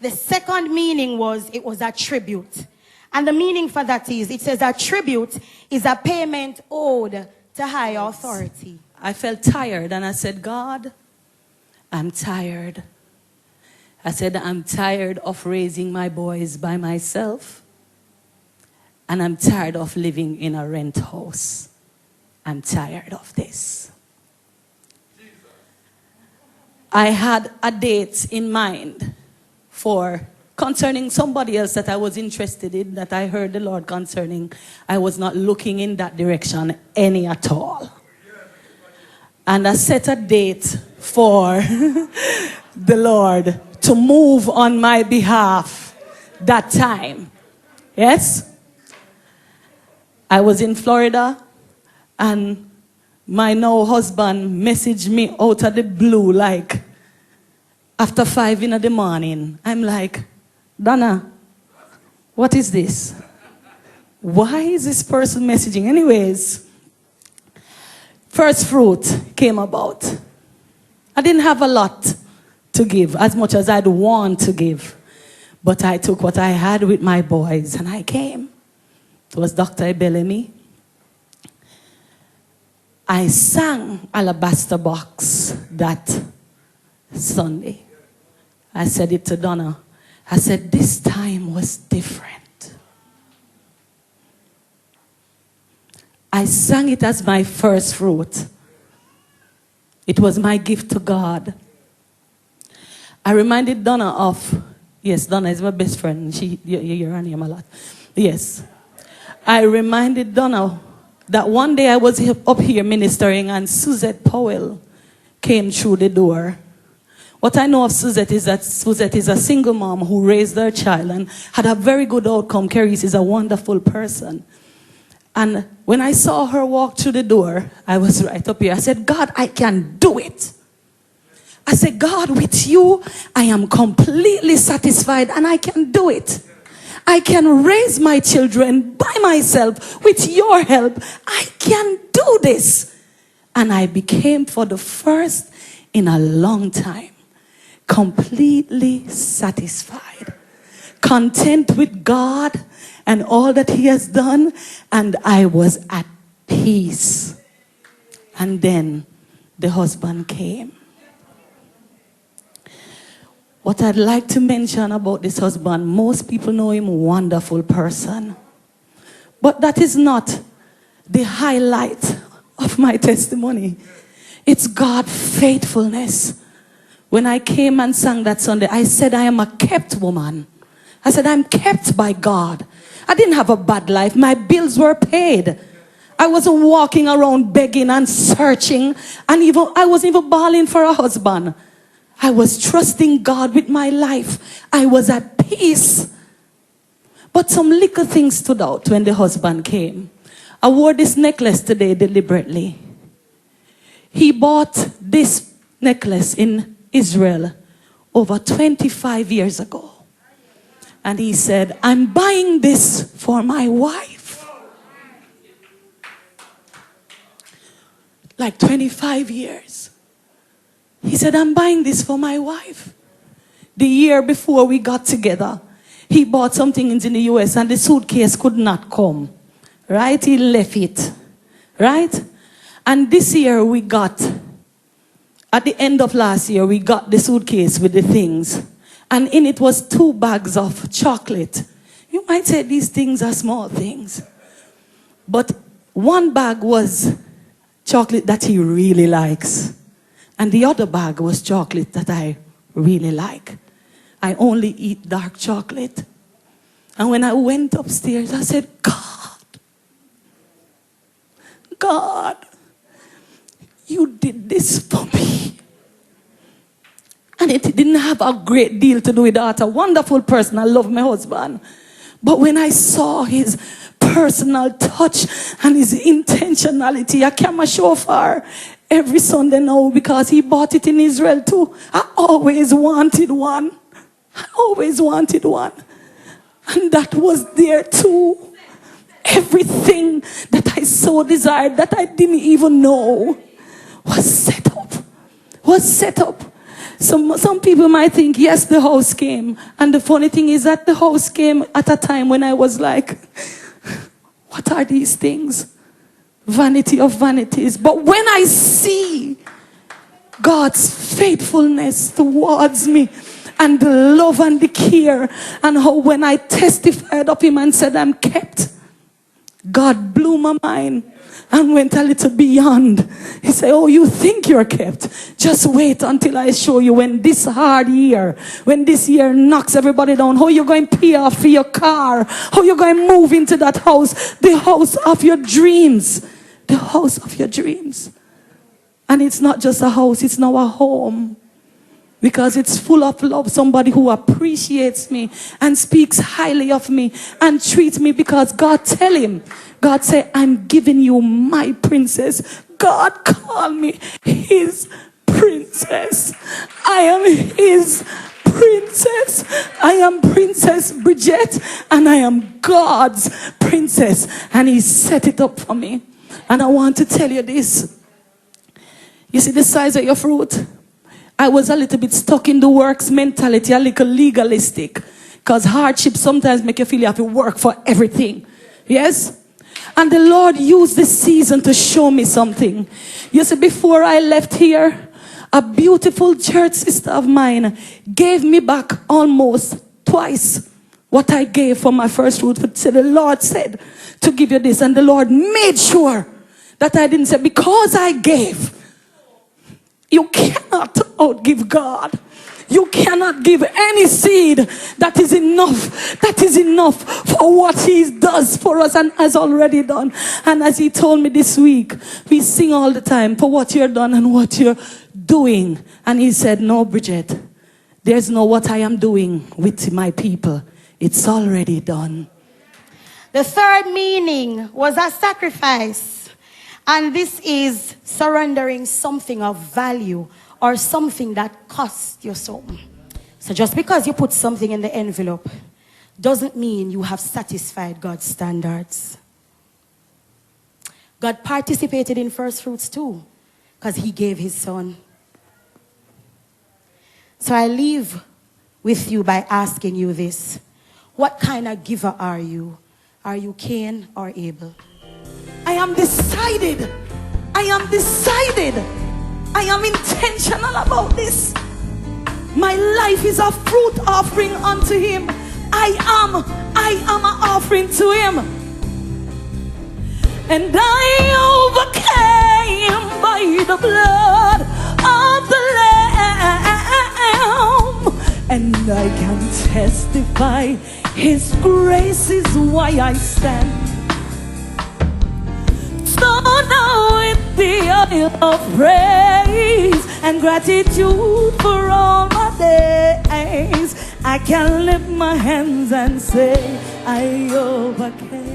The second meaning was, it was a tribute. And the meaning for that is, it says a tribute is a payment owed to higher authority. I felt tired and I said, God, I'm tired. I said, I'm tired of raising my boys by myself. And I'm tired of living in a rent house. I'm tired of this. I had a date in mind for concerning somebody else that I was interested in, that I heard the Lord concerning. I was not looking in that direction any at all. And I set a date for the Lord to move on my behalf that time. Yes? I was in Florida, and my now husband messaged me out of the blue, like after 5 in the morning. I'm like, Donna, what is this? Why is this person messaging? Anyways, first fruit came about. I didn't have a lot to give, as much as I'd want to give. But I took what I had with my boys and I came. It was Dr. Bellamy. I sang Alabaster Box that Sunday. I said it to Donna. I said, this time was different. I sang it as my first fruit. It was my gift to God. I reminded Donna of, yes, Donna is my best friend. You're on him a lot. Yes. I reminded Donna that one day I was up here ministering and Suzette Powell came through the door. What I know of Suzette is that Suzette is a single mom who raised her child and had a very good outcome. Carice is a wonderful person. And when I saw her walk through the door, I was right up here. I said, God, I can do it. I said, God, with you, I am completely satisfied and I can do it. I can raise my children by myself with your help. I can do this. And I became, for the first in a long time, completely satisfied, content with God and all that he has done, and I was at peace. And then the husband came. What I'd like to mention about this husband, most people know him, wonderful person. But that is not the highlight of my testimony. It's God's faithfulness. When I came and sang that Sunday, I said I am a kept woman. I said I'm kept by God. I didn't have a bad life. My bills were paid. I wasn't walking around begging and searching, and I wasn't even bawling for a husband. I was trusting God with my life. I was at peace. But some little things stood out when the husband came. I wore this necklace today deliberately. He bought this necklace in Israel over 25 years ago. And he said, I'm buying this for my wife. Like 25 years. He said, I'm buying this for my wife. The year before we got together, he bought something in the US and the suitcase could not come. Right? He left it. Right? And this year we got, at the end of last year, we got the suitcase with the things. And in it was 2 bags of chocolate. You might say these things are small things. But one bag was chocolate that he really likes. And the other bag was chocolate that I really like. I only eat dark chocolate. And when I went upstairs, I said, God, you did this for me. And it didn't have a great deal to do with that. A wonderful person. I love my husband. But when I saw his personal touch and his intentionality, I came a shofar every Sunday now because he bought it in Israel too. I always wanted one. I always wanted one. And that was there too. Everything that I so desired that I didn't even know was set up. Was set up. Some people might think, yes, the house came. And the funny thing is that the house came at a time when I was like, what are these things? Vanity of vanities. But when I see God's faithfulness towards me, and the love and the care, and how when I testified of him and said I'm kept, God blew my mind and went a little beyond. He said, oh, you think you're kept? Just wait until I show you when this hard year, when this year knocks everybody down, how you're going to pay off for your car, how you're going to move into that house, the house of your dreams, the house of your dreams. And it's not just a house, it's now a home. Because it's full of love. Somebody who appreciates me and speaks highly of me and treats me, because God tell him, God say, I'm giving you my princess. God call me his princess. I am his princess. I am Princess Bridget, and I am God's princess. And he set it up for me. And I want to tell you this. You see the size of your fruit? I was a little bit stuck in the works mentality, a little legalistic. Because hardship sometimes make you feel you have to work for everything. Yes? And the Lord used this season to show me something. You see, before I left here, a beautiful church sister of mine gave me back almost twice what I gave for my first fruit. So the Lord said to give you this. And the Lord made sure that I didn't say, because I gave. You cannot outgive God. You cannot give any seed that is enough for what he does for us and has already done. And as he told me this week, we sing all the time for what you're done and what you're doing. And he said, no, Bridget, there's no what I am doing with my people. It's already done. The third meaning was a sacrifice. And this is surrendering something of value or something that costs you something. So just because you put something in the envelope doesn't mean you have satisfied God's standards. God participated in first fruits too, because he gave his son. So I leave with you by asking you this. What kind of giver are you? Are you Cain or Abel? I am decided. I am decided. I am intentional about this. My life is a fruit offering unto him. I am an offering to him. And I overcame by the blood of the Lamb. And I can testify his grace is why I stand. So now with the oil of praise and gratitude for all my days, I can lift my hands and say, I overcame.